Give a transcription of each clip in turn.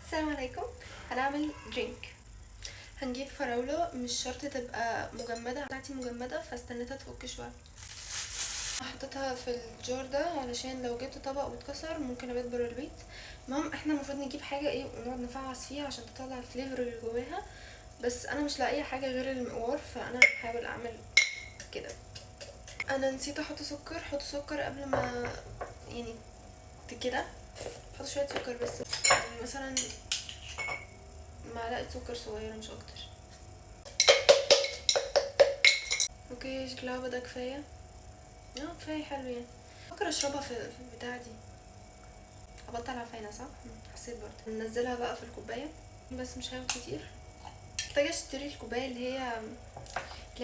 السلام عليكم. هنعمل درينك. هنجيب فراولة، مش شرط تبقى مجمدة، بتاعتي مجمدة فاستنيتها تفك شوية. حطيتها في الجار ده علشان لو جبت طبق واتكسر ممكن ابات برا البيت. المهم احنا المفروض نجيب حاجة ايه ونقعد نفعص فيها عشان تطلع الفليفر اللي جواها، بس انا مش لاقيه حاجة غير المقوار فانا هحاول اعمل كده. انا نسيت احط سكر، حط سكر قبل ما يعني كده. حط شوية سكر بس، يعني مثلا معلقة سكر صغيرة مش اكتر. اوكي الجلابة ده كفاية. كفاية حلو يعني. بفكر اشربها في البتاعة دي. ابطل عفاينة صح؟ حسيت برضه ننزلها بقى في الكوباية، بس مش هياخد كتير. محتاجة اشتري الكوباية اللي هي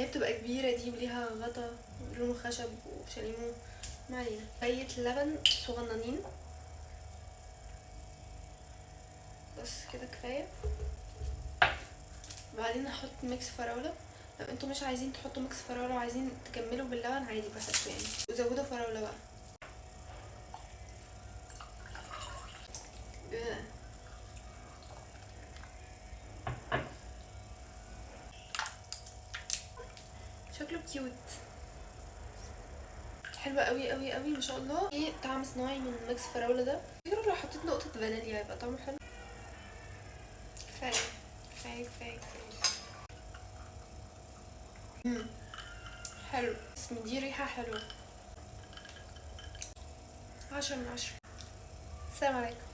بتبقى كبيرة دي وليها غطا لونه خشب وشاليمو. ما علينا. كوباية لبن صغننين بس كده كفاية. بعدين هحط ميكس فراولة. لو انتوا مش عايزين تحطوا ميكس فراولة وعايزين تكملوا باللبن عادي براحتكم يعني، وزودوا فراولة بقى. شكله كيوت، حلوة قوي قوي قوي ما شاء الله. ايه طعم صناعي من ميكس فراولة ده. فكرة لو حطيت نقطة فانيليا هيبقى طعمه حلو. كفاية كفاية كفاية كفاية. حلو، بس مدي ريحة حلوة. 10 من 10. السلام عليكم.